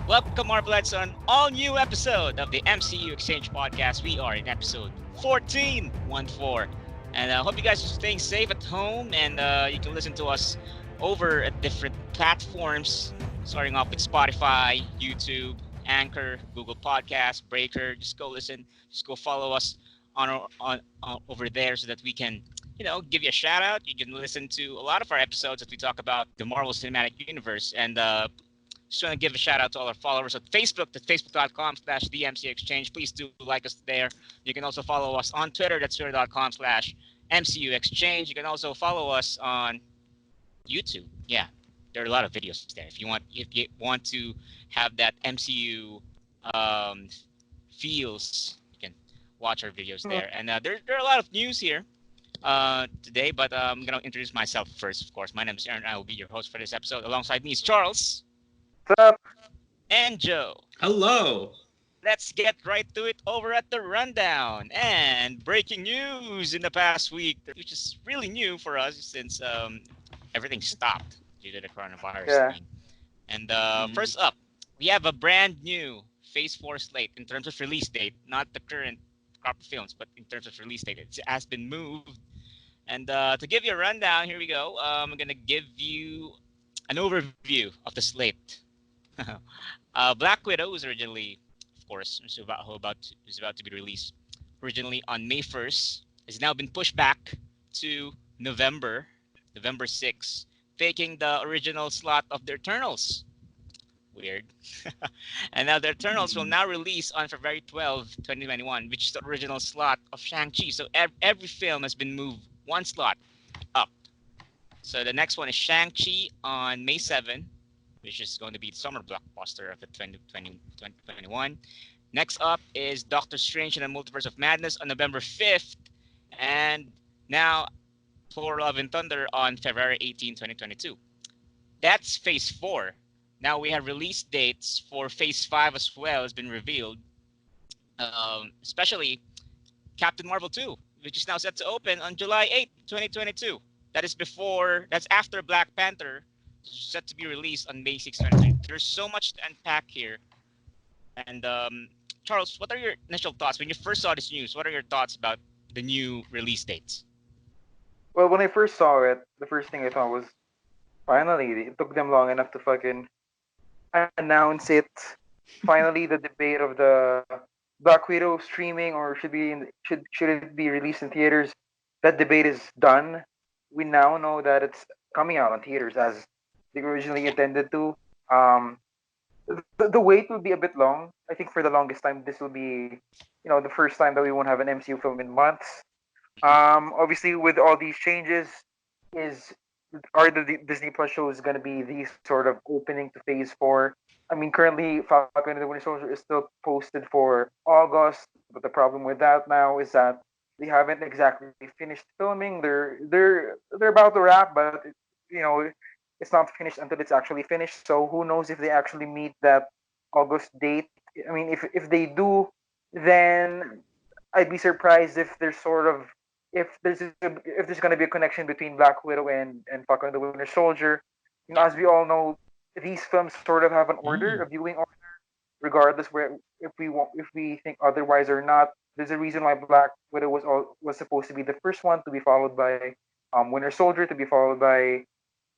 Welcome, Marvelites, on an all new episode of the MCU Exchange podcast. We are in episode 14, 1-4. And I hope you guys are staying safe at home and you can listen to us over at different platforms, starting off with Spotify, YouTube, Anchor, Google Podcasts, Breaker. Just go listen, just go follow us on over there so that we can give you a shout out. You can listen to a lot of our episodes that we talk about the Marvel Cinematic Universe. And just want to give a shout out to all our followers at Facebook, that's facebook.com/themcexchange. Please do like us there. You can also follow us on Twitter, that's twitter.com/MCUExchange. You can also follow us on YouTube. Yeah, there are a lot of videos there. If you want to have that MCU um, feels, you can watch our videos there. And there are a lot of news here today, but I'm going to introduce myself first, of course. My name is Aaron. I will be your host for this episode. Alongside me is Charles. What's up? And Joe. Hello. Let's get right to it over at the rundown. And breaking news in the past week, which is really new for us since everything stopped due to the coronavirus Yeah. thing. And Mhm. first up, we have a brand new Phase 4 slate in terms of release date, not the current crop of films, but in terms of release date. It has been moved. And to give you a rundown, here we go. I'm going to give you an overview of the slate. Black Widow was originally, of course, was about to be released originally on May 1st. Has now been pushed back to November 6th, taking the original slot of the Eternals. Weird. And now the Eternals will Mhm. now release on February 12, 2021, which is the original slot of Shang-Chi. So every film has been moved one slot up. So the next one is Shang-Chi on May 7th, which is going to be the summer blockbuster of the 2021. Next up is Doctor Strange and the Multiverse of Madness on November 5th. And now Thor Love and Thunder on February 18, 2022. That's Phase 4. Now we have release dates for Phase 5 as well has been revealed, especially Captain Marvel 2, which is now set to open on July 8th, 2022. That's after Black Panther, set to be released on May 6th, 2022. There's so much to unpack here. And Charles, what are your initial thoughts when you first saw this news? What are your thoughts about the new release dates? Well, when I first saw it, the first thing I thought was, finally, it took them long enough to fucking announce it. Finally, the debate of the Black Widow streaming or should it be released in theaters? That debate is done. We now know that it's coming out on theaters as they originally Yeah. intended to. Um, the wait will be a bit long. I think for the longest time, this will be, the first time that we won't have an MCU film in months. Hmm. Obviously, with all these changes, is are the Disney Plus shows going to be the sort of opening to Phase 4? I mean, currently, Falcon and the Winter Soldier is still posted for August, but the problem with that now is that they haven't exactly finished filming. They're about to wrap, but you know, it's not finished until it's actually finished. So who knows if they actually meet that August date? I mean, if they do, then I'd be surprised if there's sort of if there's gonna be a connection between Black Widow and Falcon and the Winter Soldier. Yeah. As we all know, these films sort of have an order, Mm. a viewing order, regardless where if we think otherwise or not. There's a reason why Black Widow was supposed to be the first one to be followed by Winter Soldier to be followed by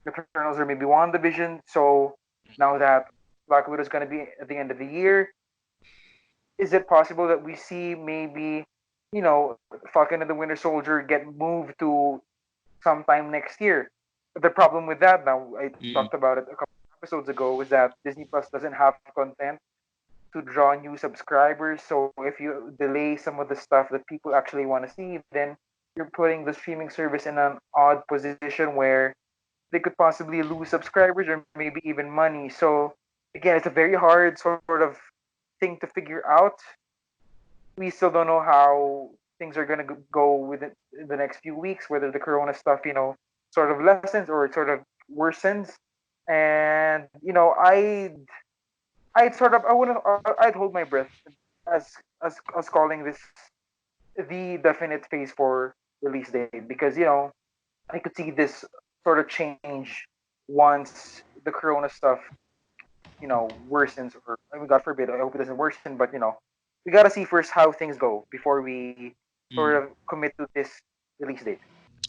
Eternals or maybe WandaVision. So now that Black Widow is gonna be at the end of the year, is it possible that we see maybe, Falcon and the Winter Soldier get moved to sometime next year? But the problem with that, now I Mm. talked about it a couple of episodes ago, is that Disney Plus doesn't have content to draw new subscribers. So if you delay some of the stuff that people actually want to see, then you're putting the streaming service in an odd position where they could possibly lose subscribers or maybe even money. So again, it's a very hard sort of thing to figure out. We still don't know how things are going to go within the next few weeks, whether the corona stuff, sort of lessens or it sort of worsens. And, I'd sort of, I wouldn't, I'd hold my breath as, as calling this the definite phase for release date because, I could see this sort of change once the corona stuff worsens, or I mean, God forbid, I hope it doesn't worsen, but we gotta see first how things go before we sort Mm. of commit to this release date.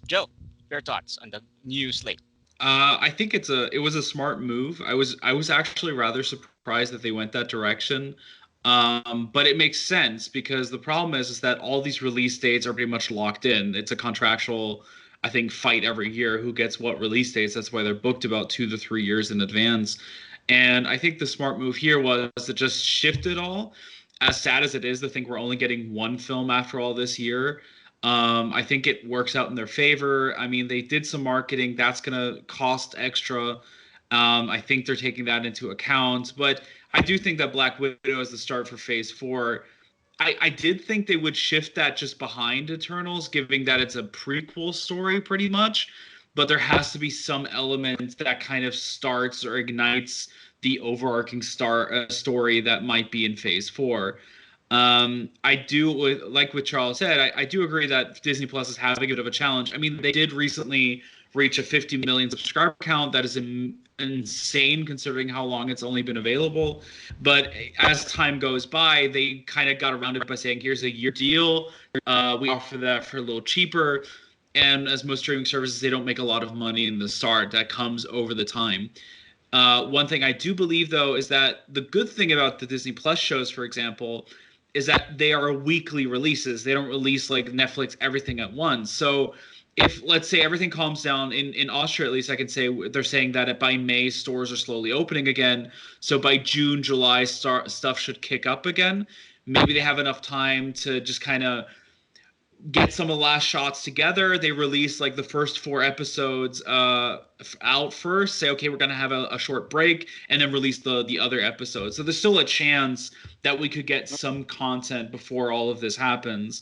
Joe, your thoughts on the new slate? I think it was a smart move. I was actually rather surprised that they went that direction. But it makes sense because the problem is that all these release dates are pretty much locked in. It's a contractual, I think, fight every year who gets what release dates. That's why they're booked about 2 to 3 years in advance. And I think the smart move here was to just shift it all. As sad as it is to think we're only getting one film after all this year, I think it works out in their favor. I mean, they did some marketing that's going to cost extra. I think they're taking that into account. But I do think that Black Widow is the start for Phase 4. I did think they would shift that just behind Eternals, given that it's a prequel story pretty much. But there has to be some element that kind of starts or ignites the overarching story that might be in Phase 4. I do like what Charles said. I do agree that Disney Plus is having a bit of a challenge. I mean, they did recently reach a 50 million subscriber count. That is insane considering how long it's only been available. But as time goes by, they kind of got around it by saying, "Here's a year deal. We offer that for a little cheaper." And as most streaming services, they don't make a lot of money in the start. That comes over the time. One thing I do believe, though, is that the good thing about the Disney Plus shows, for example, is that they are weekly releases. They don't release like Netflix everything at once. So if, let's say, everything calms down in Austria, at least I can say they're saying that by May stores are slowly opening again. So by June, July, stuff should kick up again. Maybe they have enough time to just kind of get some of the last shots together. They release like the first 4 episodes out first. Say, okay, we're gonna have a short break, and then release the other episodes. So there's still a chance that we could get some content before all of this happens.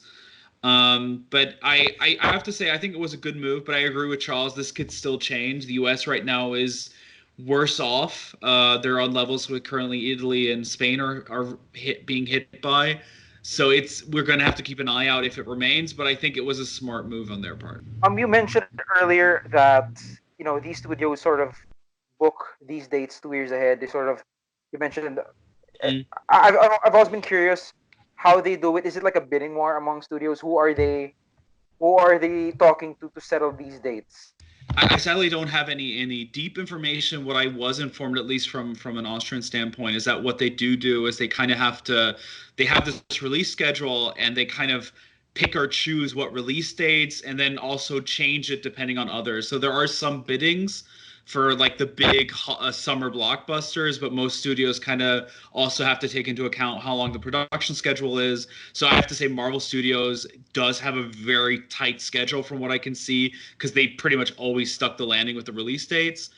But I have to say I think it was a good move. But I agree with Charles. This could still change. The U.S. right now is worse off. They're on levels with currently Italy and Spain are being hit by. So we're going to have to keep an eye out if it remains, but I think it was a smart move on their part. You mentioned earlier that these studios sort of book these dates 2 years ahead. They sort of you mentioned. Mm. I've always been curious how they do it. Is it like a bidding war among studios? Who are they? Who are they talking to settle these dates? I sadly don't have any deep information. What I was informed, at least from an Austrian standpoint, is that what they do is they kind of they have this release schedule and they kind of pick or choose what release dates and then also change it depending on others. So there are some biddings for like the big summer blockbusters, but most studios kind of also have to take into account how long the production schedule is. So I have to say Marvel Studios does have a very tight schedule from what I can see because they pretty much always stuck the landing with the release dates.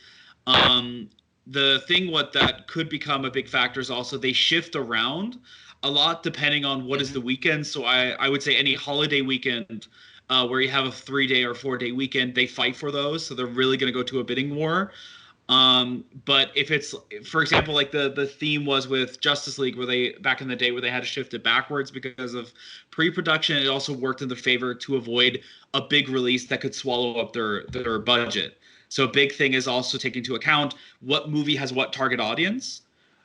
The thing what that could become a big factor is also they shift around a lot depending on what is the weekend. So I would say any holiday weekend where you have a 3-day or 4-day weekend, they fight for those. So they're really going to go to a bidding war. But if it's, for example, like the theme was with Justice League, where they back in the day where they had to shift it backwards because of pre-production, it also worked in their favor to avoid a big release that could swallow up their budget. So a big thing is also taking into account what movie has what target audience.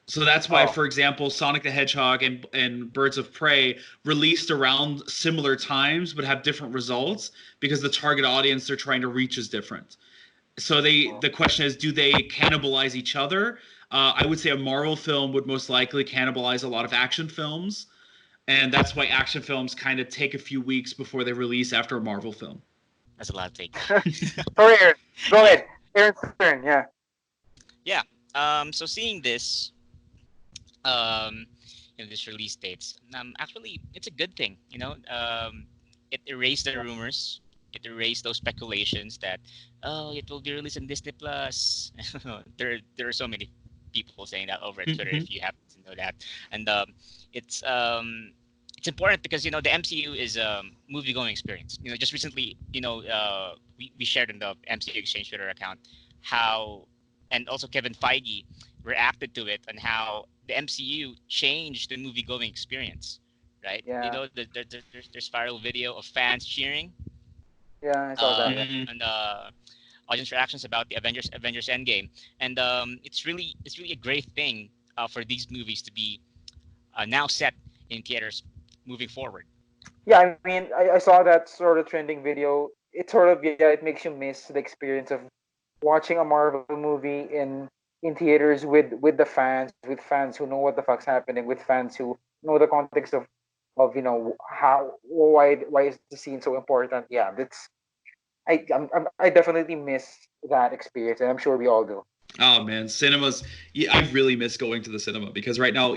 So that's why, Oh, for example, Sonic the Hedgehog and Birds of Prey released around similar times but have different results because the target audience they're trying to reach is different. So the question is, do they cannibalize each other? I would say a Marvel film would most likely cannibalize a lot of action films, and that's why action films kind of take a few weeks before they release after a Marvel film. That's a lot of take. sorry, Aaron. Go Yeah, ahead. Aaron's turn. Yeah. yeah. So seeing this, this release dates, actually, it's a good thing. It erased the rumors. It erased those speculations that, oh, it will be released on Disney Plus. There are so many people saying that over at Twitter. Mm-hmm. If you happen to know that, and it's um, it's important because the MCU is a movie going experience. Just recently, we shared in the MCUExchange Twitter account how, and also Kevin Feige reacted to it and how the MCU changed the movie going experience, right? Yeah. There's viral video of fans cheering, Yeah. I saw that. Yeah. and audience reactions about the Avengers Endgame, and it's really a great thing for these movies to be now set in theaters moving forward. Yeah, I mean, I saw that sort of trending video. It sort of, yeah, it makes you miss the experience of watching a Marvel movie in theaters with the fans, with fans who know what the fuck's happening, with fans who know the context of how why is the scene so important. Yeah, that's I definitely miss that experience, and I'm sure we all do. Oh man, cinemas. Yeah, I really miss going to the cinema because right now,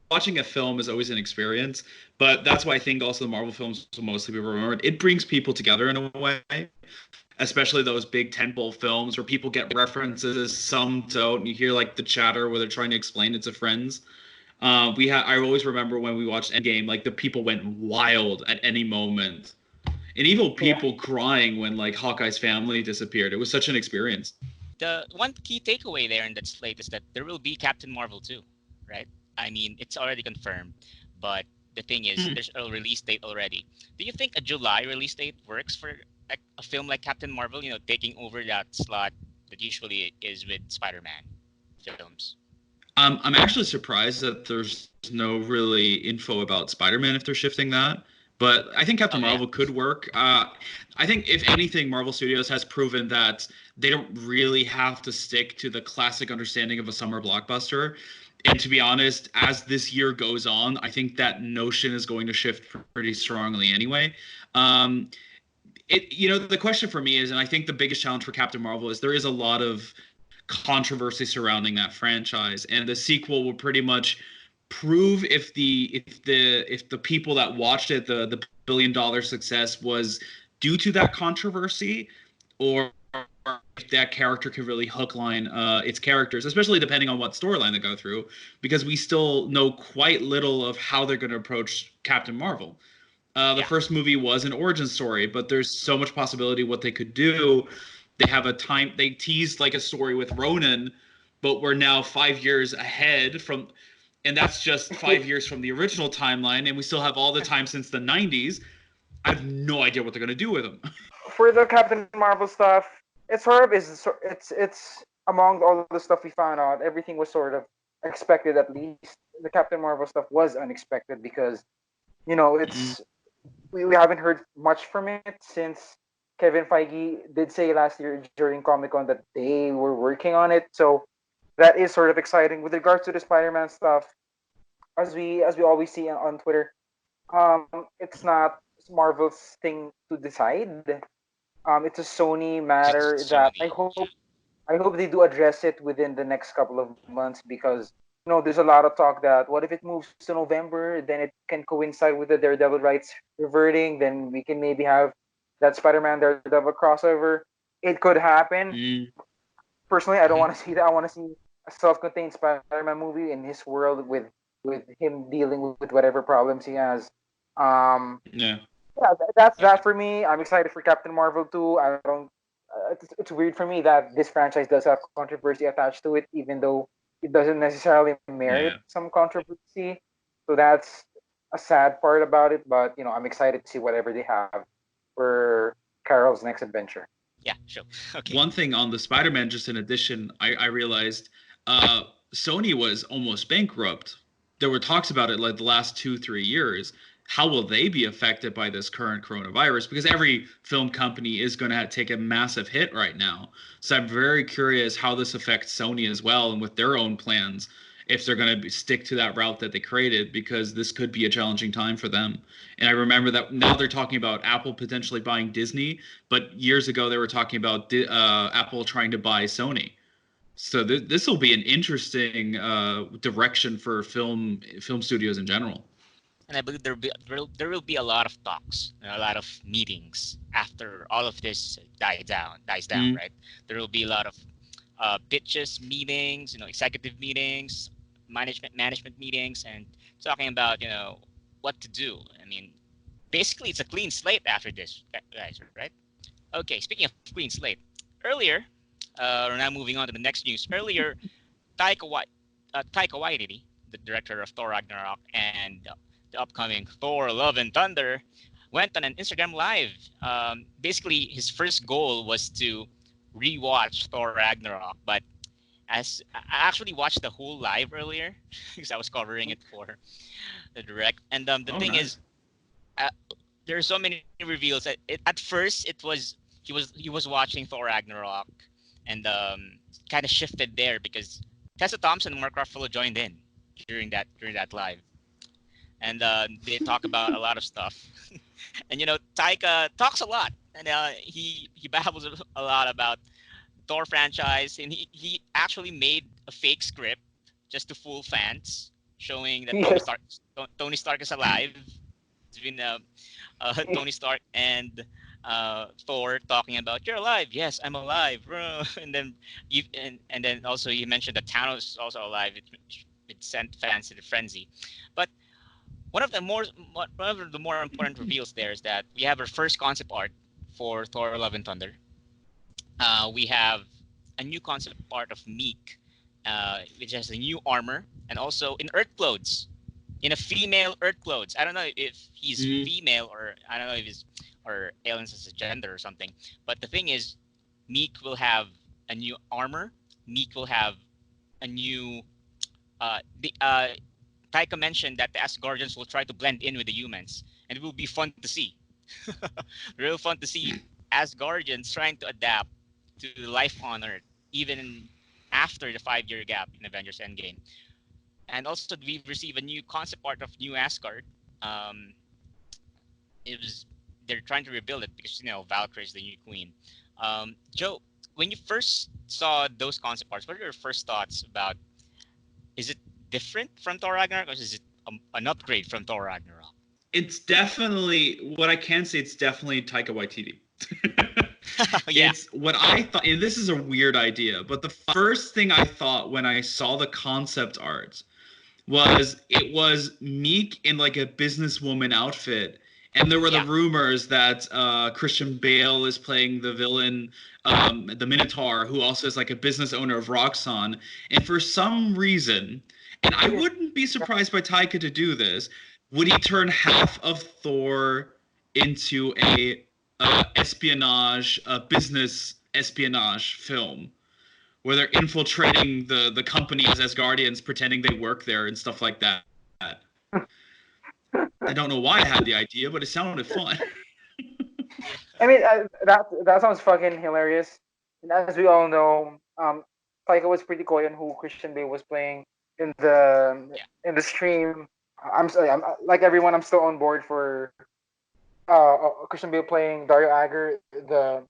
watching a film is always an experience. But that's why I think also the Marvel films will mostly be remembered. It brings people together in a way, especially those big tentpole films where people get references, some don't. And you hear like the chatter where they're trying to explain it to friends. I always remember when we watched Endgame, like the people went wild at any moment, and even Yeah. people crying when like Hawkeye's family disappeared. It was such an experience. The one key takeaway there in that slate is that there will be Captain Marvel too, right? I mean, it's already confirmed, but the thing is, there's a release date already. Do you think a July release date works for like a film like Captain Marvel? Taking over that slot that usually is with Spider-Man films. I'm actually surprised that there's no really info about Spider-Man if they're shifting that. But I think Oh Captain yeah, Marvel could work. I think if anything, Marvel Studios has proven that they don't really have to stick to the classic understanding of a summer blockbuster. And to be honest, as this year goes on, I think that notion is going to shift pretty strongly anyway. Um, the question for me is, and I think the biggest challenge for Captain Marvel is there is a lot of controversy surrounding that franchise, and the sequel will pretty much prove if the people that watched it, the billion-dollar success was due to that controversy, or if that character can really hook line its characters, especially depending on what storyline they go through, because we still know quite little of how they're going to approach Captain Marvel. The yeah, first movie was an origin story, but there's so much possibility what they could do. They teased like a story with Ronan, but we're now 5 years ahead from, and that's just 5 years from the original timeline, and we still have all the time since the 90s. I have no idea what they're going to do with them. For the Captain Marvel stuff, it's sort of it's among all the stuff we found out, everything was sort of expected. At least the Captain Marvel stuff was unexpected because it's we haven't heard much from it since Kevin Feige did say last year during Comic Con that they were working on it. So that is sort of exciting. With regards to the Spider-Man stuff, as we always see on Twitter, it's not Marvel's thing to decide. It's a Sony just matter that I Sony. hope I hope they do address it within the next couple of months because there's a lot of talk that what if it moves to November, then it can coincide with the Daredevil rights reverting, then we can maybe have that Spider-Man Daredevil crossover. It could happen. Mm, Personally, I don't want to see that. I want to see a self-contained Spider-Man movie in his world with him dealing with whatever problems he has. Um, yeah. yeah, that's Okay. that for me. I'm excited for Captain Marvel too. I don't. It's weird for me that this franchise does have controversy attached to it, even though it doesn't necessarily merit Yeah. some controversy. So that's a sad part about it. But I'm excited to see whatever they have for Carol's next adventure. Yeah, sure. Okay. One thing on the Spider-Man, just in addition, I realized Sony was almost bankrupt. There were talks about it like the last 2-3 years. How will they be affected by this current coronavirus? Because every film company is going to take a massive hit right now. So I'm very curious how this affects Sony as well, and with their own plans, if they're going to stick to that route that they created, because this could be a challenging time for them. And I remember that now they're talking about Apple potentially buying Disney, but years ago they were talking about Apple trying to buy Sony. So this will be an interesting direction for film studios in general. And I believe there will be a lot of talks and a lot of meetings after all of this dies down, Mm, right? There will be a lot of pitches, meetings, executive meetings, management meetings, and talking about what to do. I mean, basically, it's a clean slate after this, guys, right? Okay, speaking of clean slate, earlier, we're now moving on to the next news. Earlier, Taika Waititi, the director of Thor Ragnarok and the upcoming Thor: Love and Thunder, went on an Instagram live. Basically, his first goal was to rewatch Thor Ragnarok, but As I actually watched the whole live earlier because I was covering it for the direct. And the Oh, thing is, nice. uh, there are so many reveals. At first, he was watching Thor Ragnarok, and kind of shifted there because Tessa Thompson and Mark Ruffalo joined in during that live, and they talk about a lot of stuff. And Taika talks a lot, and he babbles a lot about Thor franchise, and he actually made a fake script just to fool fans, showing that Tony Yes. Stark Tony Stark is alive. It's been Tony Stark and Thor talking about you're alive. Yes, I'm alive, bro. And then and then also you mentioned that Thanos is also alive. It sent fans to the frenzy. But one of the more important reveals there is that we have our first concept art for Thor: Love and Thunder. We have a new concept art of Meek, which has a new armor and also in Earth clothes, in a female Earth clothes. I don't know if he's Mm. female or I don't know if he's or aliens as a gender or something. But the thing is, Meek will have a new armor. Meek will have a new. The Taika mentioned that the Asgardians will try to blend in with the humans, and it will be fun to see. Real fun to see Asgardians trying to adapt to life on Earth, even after the 5-year gap in Avengers Endgame. And also, we've received a new concept art of New Asgard. Um, it was they're trying to rebuild it because Valkyrie is the new queen. Joe, when you first saw those concept arts, what are your first thoughts about? Is it different from Thor Ragnarok, or is it an upgrade from Thor Ragnarok? It's definitely what I can say. It's definitely Taika Waititi. Yeah, It's what I thought, and this is a weird idea, but the first thing I thought when I saw the concept art was it was Meek in like a businesswoman outfit, and there were the yeah, rumors that Christian Bale is playing the villain, the Minotaur, who also is like a business owner of Roxxon, and for some reason, and I wouldn't be surprised by Taika to do this, would he turn half of Thor into a espionage, business espionage film? Where they're infiltrating the company as Asgardians, pretending they work there and stuff like that. I don't know why I had the idea, but it sounded fun. yeah, I mean, that sounds fucking hilarious. And as we all know, Taika was pretty coy on who Christian Bale was playing in the yeah, in the stream. I'm like everyone. I'm still on board for Christian Bale playing Dario Agger, the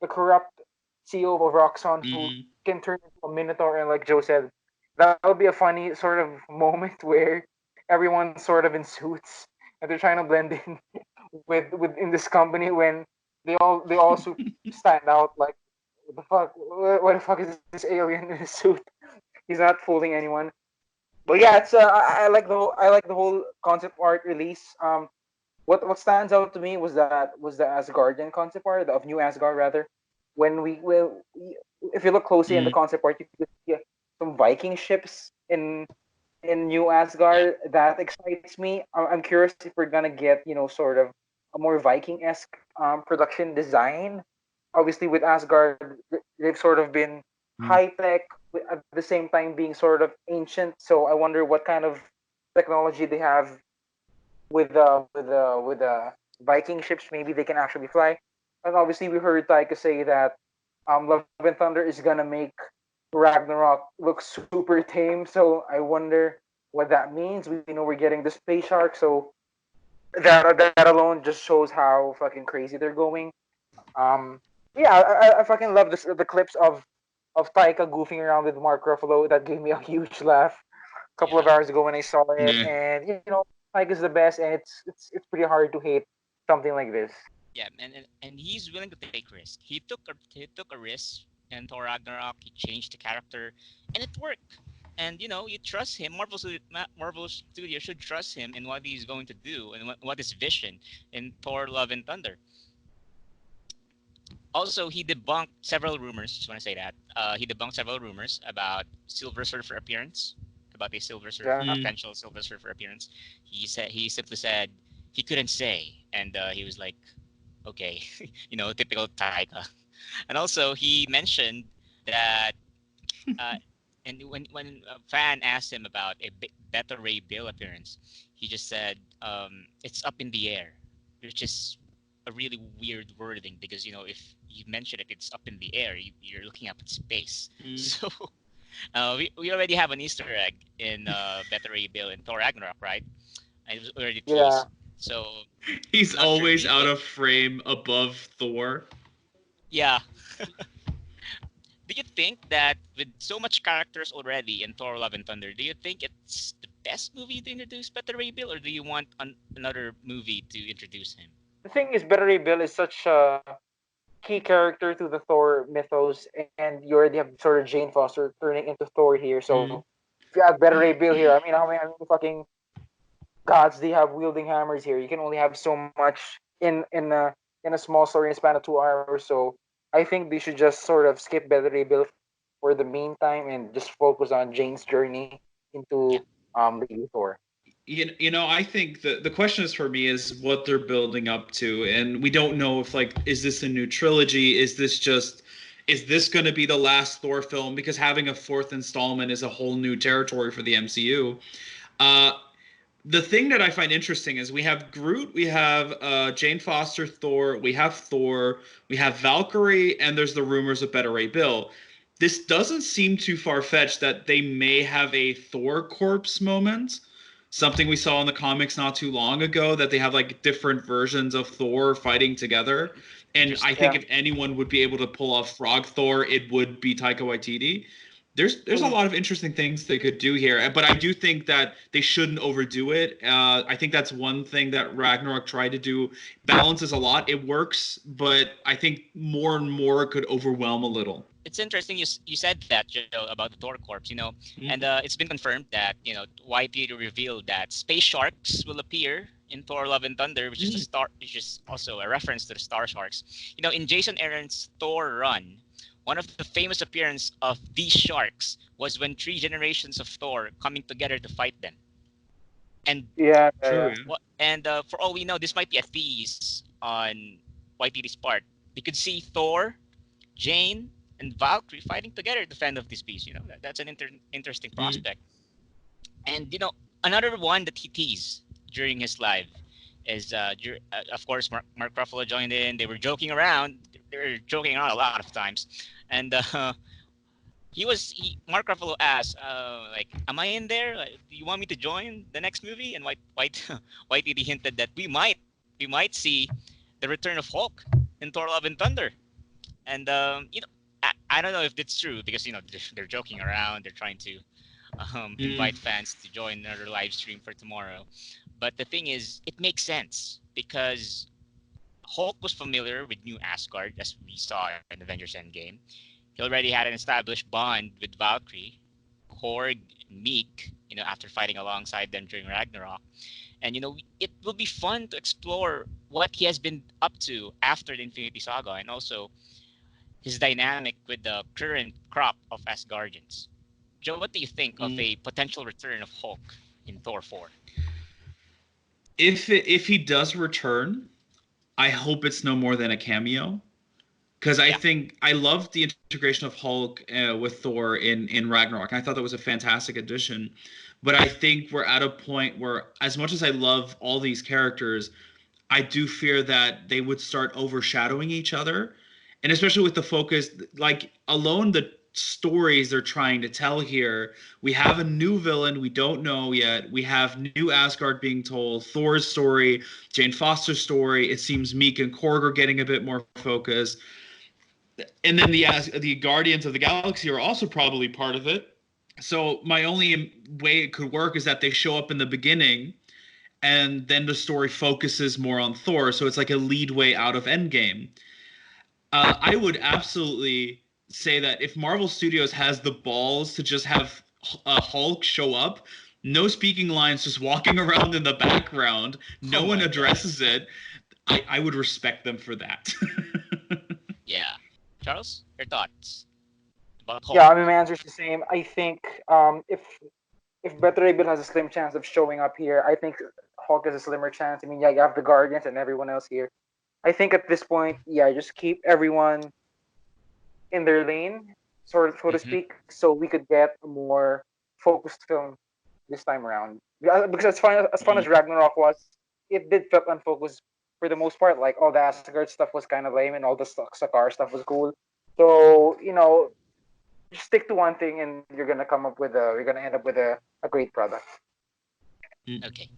corrupt CEO of Roxxon who Mm-hmm. can turn into a Minotaur. And like Joe said, that would be a funny sort of moment where everyone's sort of in suits and they're trying to blend in with in this company when they all stand out like what the fuck, what the fuck is this alien in a suit? He's not fooling anyone. But yeah, it's I like the whole concept art release. What stands out to me was the Asgardian concept art of New Asgard rather. If you look closely in the Mm-hmm. concept art, you could see some Viking ships in New yeah, Asgard. That excites me. I'm curious if we're gonna get sort of a more Viking esque production design. Obviously, with Asgard, they've sort of been high tech at the same time being sort of ancient. So I wonder what kind of technology they have with the Viking ships. Maybe they can actually fly. And obviously, we heard Taika say that Love and Thunder is gonna make Ragnarok look super tame. So I wonder what that means. We know we're getting the space shark, so that alone just shows how fucking crazy they're going. Um, yeah, I fucking love the clips of Taika goofing around with Mark Ruffalo. That gave me a huge laugh a couple of yeah, hours ago when I saw it. Yeah. And Taika's the best, and it's pretty hard to hate something like this. yeah. And he's willing to take risk. He took a risk in Thor Ragnarok. He changed the character, and it worked. And you trust him. Marvel Studio should trust him in what he's going to do and what his vision in Thor: Love and Thunder. Also, he debunked several rumors. Just want to say that he debunked several rumors about Silver Surfer appearance, about a Silver Surfer Yeah. Mm. potential Silver Surfer appearance. He simply said he couldn't say, and he was like, okay, typical Taika. And also, he mentioned that uh, And when a fan asked him about a Beta Ray Bill appearance, he just said, "It's up in the air," which is a really weird wording because if you mention it, it's up in the air. You're looking up at space. Mm. So we already have an Easter egg in Beta Ray Bill in Thor Ragnarok, right? And it was already Yeah. teased. So He's not sure. Do always you out think? of frame above Thor. Yeah. Do you think that with so much characters already in Thor: Love and Thunder, do you think it's the best movie to introduce Beta Ray Bill, or do you want another movie to introduce him? The thing is, Beta Ray Bill is such a key character to the Thor mythos, and you already have sort of Jane Foster turning into Thor here. So Mm. if you have Beta Ray Bill here, I mean, how many fucking gods do you have wielding hammers here? You can only have so much in a small story in a span of 2 hours. So I think they should just sort of skip Beta Ray Bill for the meantime and just focus on Jane's journey Yeah. into the Thor. I think the question is for me is what they're building up to, and we don't know if like is this a new trilogy? Is this going to be the last Thor film? Because having a fourth installment is a whole new territory for the MCU. Uh, the thing that I find interesting is we have Groot, we have Jane Foster Thor, we have Thor, we have Valkyrie, and there's the rumors of Beta Ray Bill. This doesn't seem too far fetched that they may have a Thor corpse moment. Something we saw in the comics not too long ago, that they have like different versions of Thor fighting together. And I Interesting. think Yeah. if anyone would be able to pull off Frog Thor, it would be Taika Waititi. There's a Mm. lot of interesting things they could do here, but I do think that they shouldn't overdo it. I think that's one thing that Ragnarok tried to do. Balances a lot. It works, but I think more and more could overwhelm a little. It's interesting you said that, Joe, about the Thor corpse, and Mm. it's been confirmed that Whitey revealed that space sharks will appear in Thor: Love and Thunder, Mm. which is also a reference to the Star Sharks. In Jason Aaron's Thor run, one of the famous appearance of these sharks was when three generations of Thor coming together to fight them. And Yeah, yeah, True, yeah. yeah. for all we know, this might be a tease on Whitey's part. We could see Thor, Jane, and Valkyrie fighting together to defend of this piece. That's an interesting Mm. prospect. And another one that he teased during his live is, of course, Mark Ruffalo joined in. They were joking around. They were joking around a lot of times, and Mark Ruffalo asked, like, "Am I in there? Like, do you want me to join the next movie?" And White Diddy hinted that we might see the return of Hulk in Thor: Love and Thunder. And I don't know if that's true because they're joking around. They're trying to invite Mm. fans to join another live stream for tomorrow. But the thing is, it makes sense because Hulk was familiar with New Asgard, as we saw in Avengers Endgame. He already had an established bond with Valkyrie, Korg, Meek. After fighting alongside them during Ragnarok. And it will be fun to explore what he has been up to after the Infinity Saga, and also his dynamic with the current crop of Asgardians. Joe, what do you think of Mm. a potential return of Hulk in Thor 4? If he does return, I hope it's no more than a cameo. Because I Yeah, think I love the integration of Hulk with Thor in Ragnarok. I thought that was a fantastic addition. But I think we're at a point where, as much as I love all these characters, I do fear that they would start overshadowing each other. And especially with the focus, like alone the stories they're trying to tell here, we have a new villain we don't know yet. We have new Asgard being told, Thor's story, Jane Foster's story. It seems Meek and Korg are getting a bit more focus, and then the Guardians of the Galaxy are also probably part of it. So my only way it could work is that they show up in the beginning, and then the story focuses more on Thor. So it's like a lead way out of Endgame. I would absolutely say that if Marvel Studios has the balls to just have Hulk show up, no speaking lines, just walking around in the background, oh no one my god, addresses it, I would respect them for that. yeah. Charles, your thoughts about Yeah, Hulk? I mean, my answer is the same. I think if Better Raven has a slim chance of showing up here, I think Hulk has a slimmer chance. I mean, yeah, you have the Guardians and everyone else here. I think at this point, yeah, just keep everyone in their lane. sort of, so to Mm-hmm. speak, so we could get a more focused film this time around. Because as fun as Ragnarok was, it did feel unfocused for the most part. Like all the Asgard stuff was kind of lame, and all the Sakaar stuff was cool. So just stick to one thing, and you're gonna end up with a great product. Okay.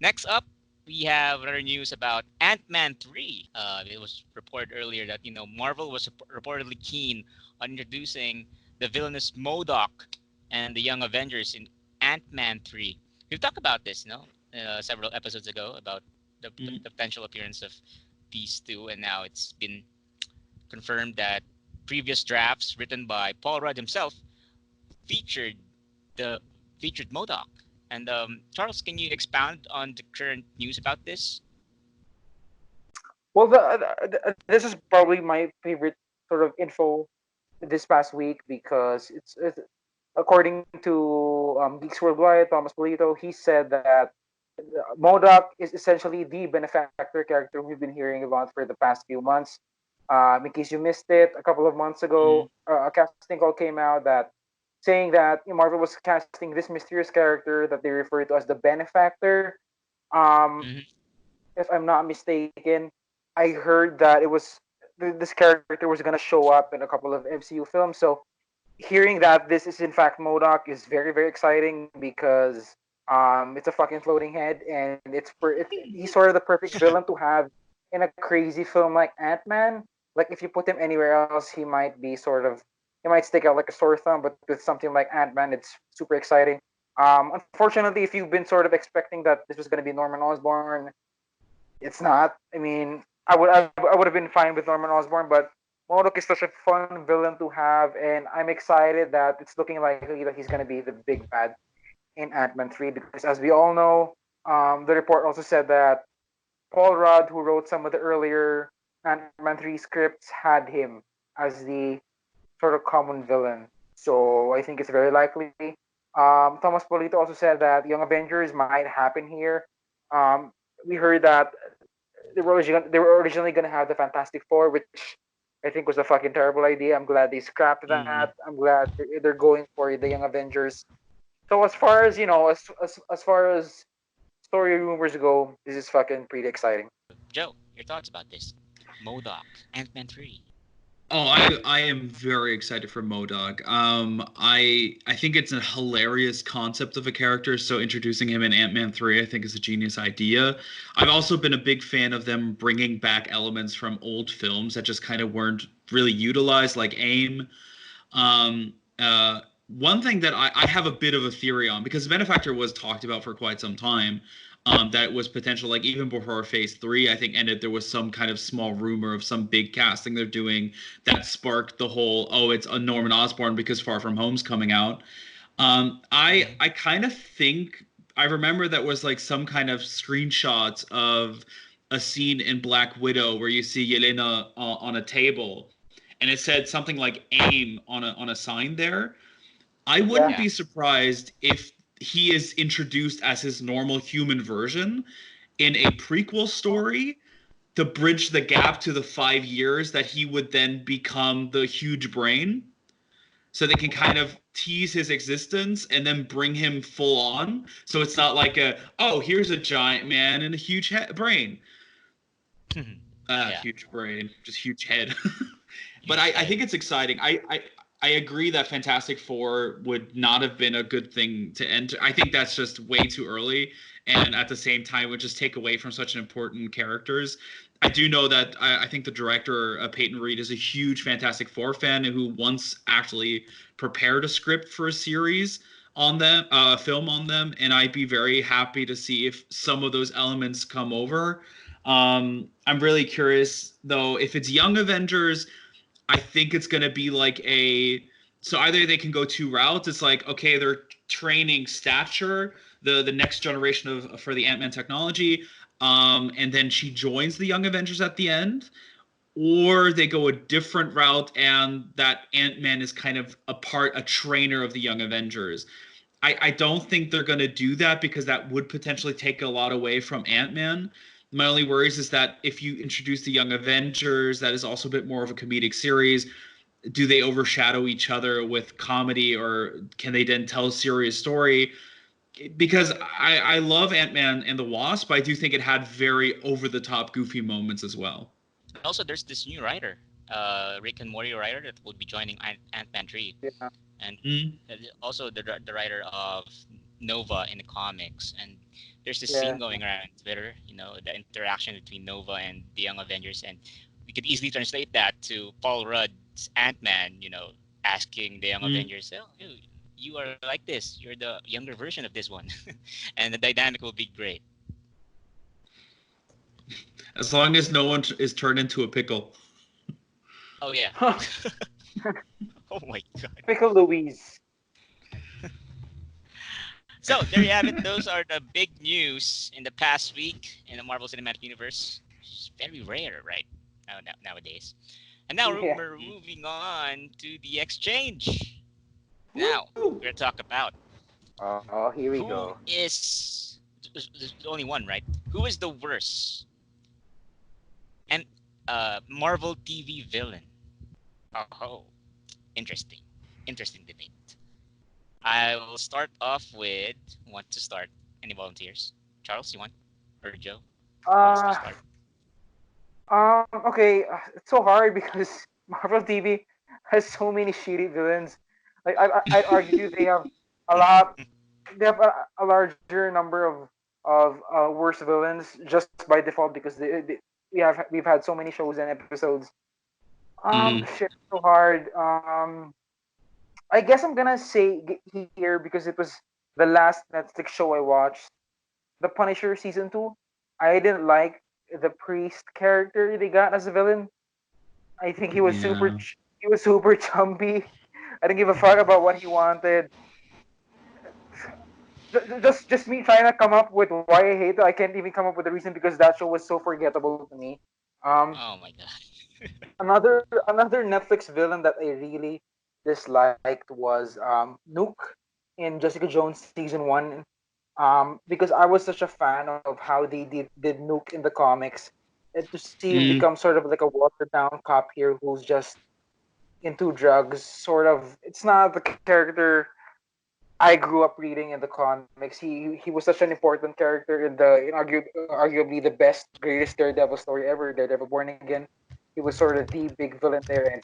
Next up, we have other news about Ant-Man 3. It was reported earlier that Marvel was reportedly keen on introducing the villainous MODOK and the Young Avengers in Ant-Man 3. We've talked about this, several episodes ago about the potential appearance of these two, and now it's been confirmed that previous drafts written by Paul Rudd himself featured the featured MODOK. And Charles, can you expound on the current news about this? Well, this is probably my favorite sort of info this past week because it's according to Geeks Worldwide, Thomas Polito, he said that MODOK is essentially the benefactor character we've been hearing about for the past few months. In case you missed it, a couple of months ago, a casting call came out that saying that Marvel was casting this mysterious character that they refer to as the benefactor. Um, Mm-hmm. if I'm not mistaken, I heard that this character was gonna show up in a couple of MCU films. So hearing that this is in fact MODOK is very very exciting because it's a fucking floating head and he's sort of the perfect villain to have in a crazy film like Ant-Man. Like if you put him anywhere else, he might stick out like a sore thumb, but with something like Ant-Man, it's super exciting. Unfortunately, if you've been sort of expecting that this was going to be Norman Osborn, it's not. I mean, I would have been fine with Norman Osborn, but MODOK is such a fun villain to have, and I'm excited that it's looking likely that he's gonna be the big bad in Ant-Man 3 because, as we all know, the report also said that Paul Rudd, who wrote some of the earlier Ant-Man 3 scripts, had him as the sort of common villain. So I think it's very likely. Thomas Polito also said that Young Avengers might happen here. Um, we heard that they were originally gonna have the Fantastic Four, which I think was a fucking terrible idea. I'm glad they scrapped that. I'm glad they're going for the Young Avengers. So as far as as far as story rumors go, this is fucking pretty exciting. Joe, your thoughts about this? MODOK, Ant-Man 3. Oh, I am very excited for MODOK. I think it's a hilarious concept of a character. So introducing him in Ant-Man 3, I think, is a genius idea. I've also been a big fan of them bringing back elements from old films that just kind of weren't really utilized, like AIM. Um, One thing that I have a bit of a theory on, because Benefactor was talked about for quite some time, that was potential, like even before Phase 3, I think ended, there was some kind of small rumor of some big casting they're doing that sparked the whole, oh, it's a Norman Osborn because Far From Home's coming out. I kind of think I remember that was like some kind of screenshots of a scene in Black Widow where you see Yelena on a table, and it said something like AIM on a sign there. I wouldn't Yeah, be surprised if he is introduced as his normal human version in a prequel story to bridge the gap to the 5 years that he would then become the huge brain. So they can kind of tease his existence and then bring him full on. So it's not like oh, here's a giant man and a huge brain. Yeah, Huge brain, just huge head. But huge I head. think it's exciting. I agree that Fantastic Four would not have been a good thing to enter. I think that's just way too early, and at the same time would just take away from such important characters. I do know that I think the director, Peyton Reed, is a huge Fantastic Four fan who once actually prepared a script for a series on them, a film on them, and I'd be very happy to see if some of those elements come over. I'm really curious though if it's Young Avengers. I think it's going to be like so either they can go two routes. It's like, okay, they're training Stature, the next generation for the Ant-Man technology, and then she joins the Young Avengers at the end, or they go a different route and that Ant-Man is kind of a trainer of the Young Avengers. I don't think they're going to do that because that would potentially take a lot away from Ant-Man. My only worries is that if you introduce the Young Avengers, that is also a bit more of a comedic series. do they overshadow each other with comedy, or can they then tell a serious story? Because I love Ant-Man and the Wasp, but I do think it had very over-the-top goofy moments as well. And also, there's this new writer, Rick and Morty writer that will be joining Ant-Man 3. Yeah. And also the writer of Nova in the comics. And there's this scene Yeah. going around on Twitter, the interaction between Nova and the Young Avengers. And we could easily translate that to Paul Rudd's Ant-Man, asking the Young Avengers, oh, you are like this. You're the younger version of this one. And the dynamic will be great. As long as no one is turned into a pickle. Oh, yeah. Oh, my God. Pickle Louise. So, there you have it. Those are the big news in the past week in the Marvel Cinematic Universe. It's very rare, right? Nowadays. And now Yeah. we're moving on to the exchange. Now, we're going to talk about Oh, here we who go. is... There's only one, right? Who is the worst and Marvel TV villain? Oh, interesting debate. I will start off with who wants to start? Any volunteers? Charles, you want? Or Joe? Who wants to start? Okay, it's so hard because Marvel TV has so many shitty villains. Like I'd argue they have a lot. They have a larger number of worse villains just by default because we've had so many shows and episodes. Shit, so hard. I guess I'm gonna say here because it was the last Netflix show I watched, The Punisher season 2. I didn't like the priest character they got as a villain. I think he was he was super chumpy. I didn't give a fuck about what he wanted. Just me trying to come up with why I hate it. I can't even come up with a reason because that show was so forgettable to me. Oh my god. Another Netflix villain that I really disliked was Nuke in Jessica Jones season 1. Because I was such a fan of how they did Nuke in the comics. And to see him become sort of like a watered down cop here who's just into drugs, sort of. It's not the character I grew up reading in the comics. He was such an important character in arguably the best, greatest Daredevil story ever, Daredevil Born Again. He was sort of the big villain there, and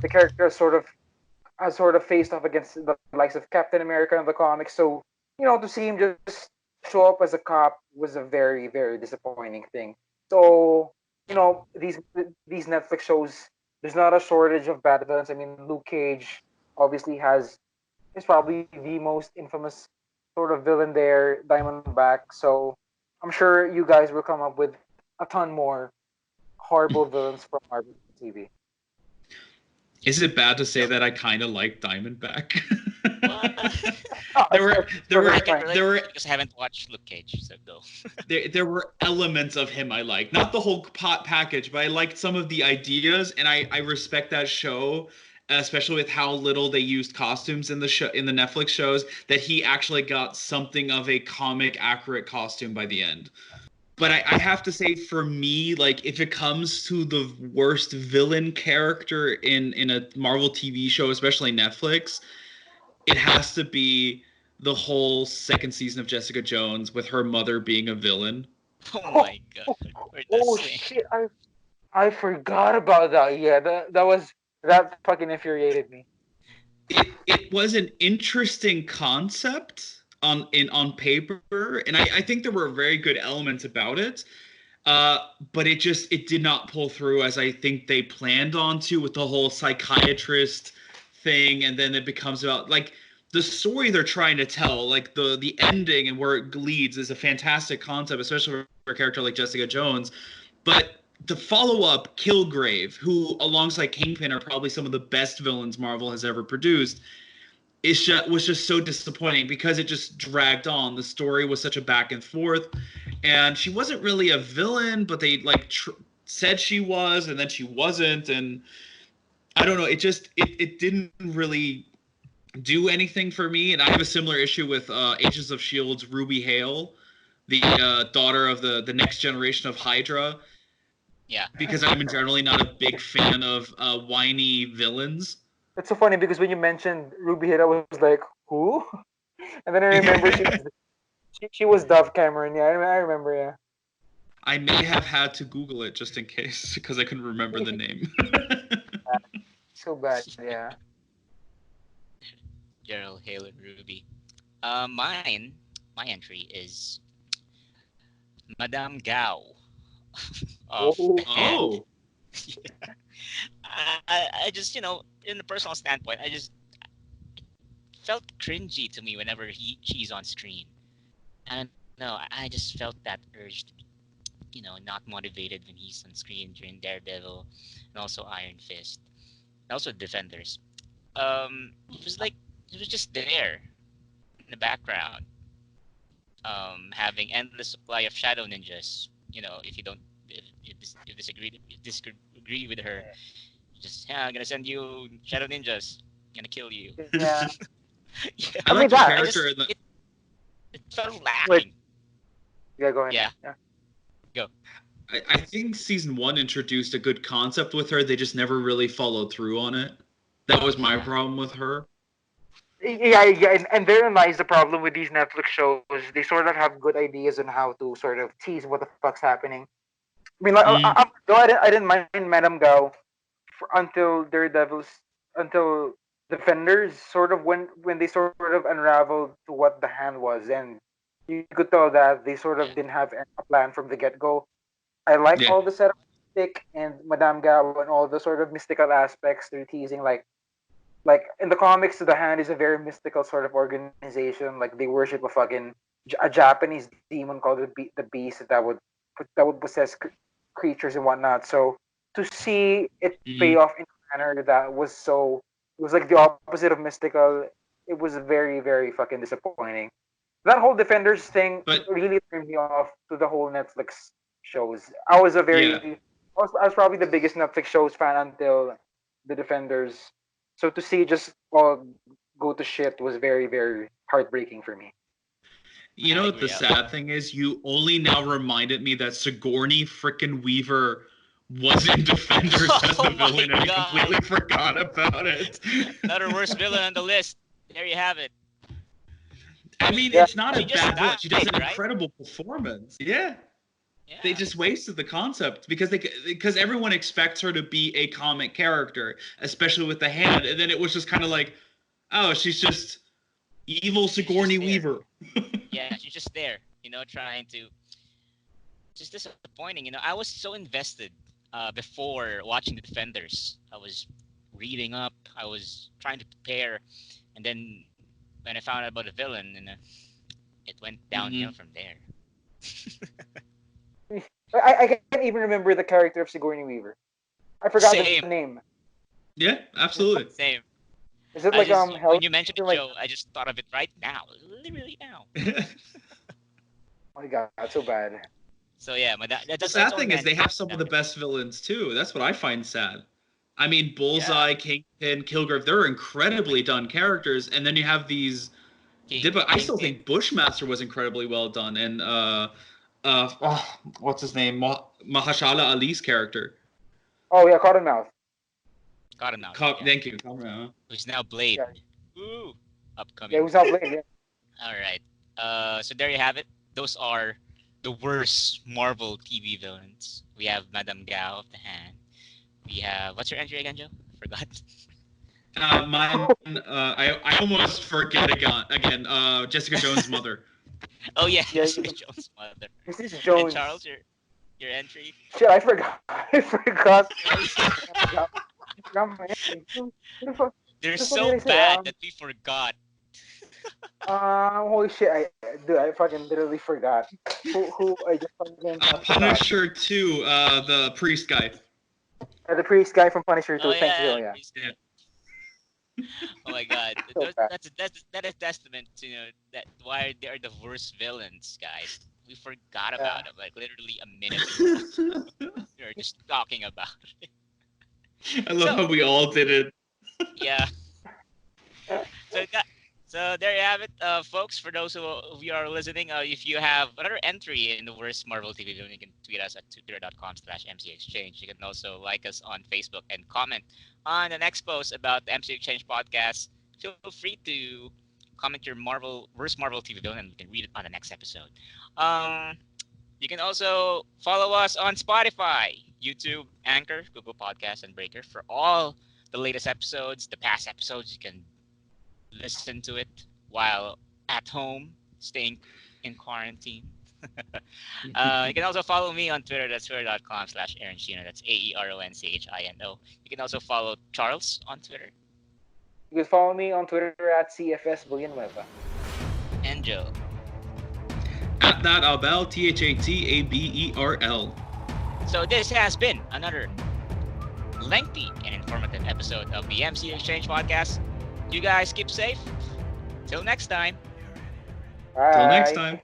the character has sort of faced off against the likes of Captain America in the comics. So to see him just show up as a cop was a very, very disappointing thing. So these Netflix shows, there's not a shortage of bad villains. I mean, Luke Cage obviously is probably the most infamous sort of villain there, Diamondback. So I'm sure you guys will come up with a ton more horrible villains from Marvel TV. Is it bad to say that I kind of like Diamondback? There were because I haven't watched Luke Cage, so go. there were elements of him I liked, not the whole pot package, but I liked some of the ideas, and I respect that show, especially with how little they used costumes in the show, in the Netflix shows, that he actually got something of a comic accurate costume by the end. But I have to say, for me, like, if it comes to the worst villain character in a Marvel TV show, especially Netflix, it has to be the whole second season of Jessica Jones with her mother being a villain. Oh my god. Shit, I forgot about that. Yeah, that fucking infuriated me. It was an interesting concept on paper, and I think there were very good elements about it. But it did not pull through as I think they planned on to, with the whole psychiatrist thing, and then it becomes about, like, the story they're trying to tell, like the ending and where it leads is a fantastic concept, especially for a character like Jessica Jones. But the follow-up, Kilgrave, who alongside Kingpin are probably some of the best villains Marvel has ever produced, was just so disappointing because it just dragged on. The story was such a back and forth, and she wasn't really a villain, but they said she was, and then she wasn't, and I don't know. It didn't really do anything for me. And I have a similar issue with Agents of Shield's Ruby Hale, the daughter of the next generation of Hydra. Yeah. because I'm generally not a big fan of whiny villains. It's so funny because when you mentioned Ruby Hit, I was like, who? And then I remember she was Dove Cameron. Yeah, I remember. Yeah. I may have had to Google it just in case because I couldn't remember the name. So bad. Yeah. Gerald, Halo, Ruby. My entry is Madame Gao of Oh. the Hand. Oh, I just, in a personal standpoint, I just felt cringy to me whenever she's on screen. I don't know. I just felt that urge to be, not motivated when he's on screen during Daredevil and also Iron Fist, and also Defenders. It was like it was just there in the background, having endless supply of shadow ninjas. If you don't, if disagree with her, just I'm gonna send you shadow ninjas, gonna kill you. Yeah. Yeah, I I mean like the that. I just character in the. it felt Wait. lacking. Yeah. Go ahead. Yeah, Yeah. go. I think season 1 introduced a good concept with her. They just never really followed through on it. That was my problem with her. Yeah, and therein lies the problem with these Netflix shows. They sort of have good ideas on how to sort of tease what the fuck's happening. I mean, like, Mm, though I didn't mind Madame Gao until Daredevil's, until Defenders, sort of when they sort of unraveled to what the Hand was, and you could tell that they sort Yeah, of didn't have a plan from the get go. I like yeah. all the setup, Stick and Madame Gao, and all the sort of mystical aspects they're teasing, like in the comics, the Hand is a very mystical sort of organization. Like they worship a Japanese demon called the Beast that would possess creatures and whatnot. So to see it pay Mm. off in a manner that it was like the opposite of mystical. It was very very fucking disappointing. That whole Defenders thing But really turned me off to the whole Netflix shows. yeah, I was probably the biggest Netflix shows fan until the Defenders. So to see just all go to shit was very, very heartbreaking for me. you I know what the agree. sad thing is? You only now reminded me that Sigourney frickin' Weaver was in Defenders as Oh the my villain, and I god! completely forgot about it. Another worst villain on the list. There you have it. I mean, Yeah. it's not She a just bad villain. She does died, an right? incredible performance. Yeah. They Yeah. just wasted the concept because everyone expects her to be a comic character, especially with the Hand, and then it was just kind of like, oh, she's just evil She's just Sigourney there. Weaver. Yeah, she's just there. Trying to. Just disappointing. I was so invested before watching the Defenders. I was reading up. I was trying to prepare, and then when I found out about the villain, and it went downhill Hmm. from there. I can't even remember the character of Sigourney Weaver. I forgot Same, the name. Yeah, absolutely. same. Is it I like just Hell when you mentioned or it, like Joe, I just thought of it right now, literally now. The oh my god, so bad. So yeah, but that's sad only thing my is they entry. have some of the best villains too. That's what I find sad. I mean, Yeah, Bullseye, Kingpin, Kilgrave, they're incredibly done characters, and then you have these. But I still Kingpin. think Bushmaster was incredibly well done, and what's his name? Mahashala Ali's character. Oh yeah, Cottonmouth. Got him out. Yeah, Thank you. Conrad. who's now Blade. Yeah, Ooh, yeah, upcoming. who's not Blade? Yeah. All right. So there you have it. Those are the worst Marvel TV villains. We have Madame Gao of the Hand. We have what's your entry again, Joe? Forgot. Mine, I almost forget again. Jessica Jones' mother. Oh yeah, Yeah, Jessica Jones' mother. this is And Jones. Charles, your entry. Shit, I forgot. I forgot. I forgot my name. Who the fuck? They're What the fuck did so I say? bad that we forgot. Holy shit! I fucking literally forgot. Who I just fucking forgot. Punisher 2, the priest guy. The priest guy from Punisher Oh 2. Thanks, yeah, Joe. Yeah. Yeah. Oh my god, So bad. that is testament to that why they are the worst villains, guys. We forgot Yeah. about them like literally a minute ago. We were just talking about it. I love So how we all did it. yeah, so So there you have it, folks. For those of you are listening, if you have another entry in the worst Marvel TV villain, you can tweet us at twitter.com/MCUExchange. You can also like us on Facebook and comment on the next post about the MCU Exchange podcast. Feel free to comment your worst Marvel TV villain, and we can read it on the next episode. You can also follow us on Spotify, YouTube, Anchor, Google Podcasts, and Breaker for all the latest episodes, the past episodes. You can listen to it while at home, staying in quarantine. You can also follow me on Twitter. That's twitter.com/AaronChino. That's AeronChino. You can also follow Charles on Twitter. You can follow me on Twitter at CFS And Joe. At that Abel, THATABERL. So this has been another lengthy and informative episode of the MCU Exchange podcast. You guys keep safe. Till next time. Till next time.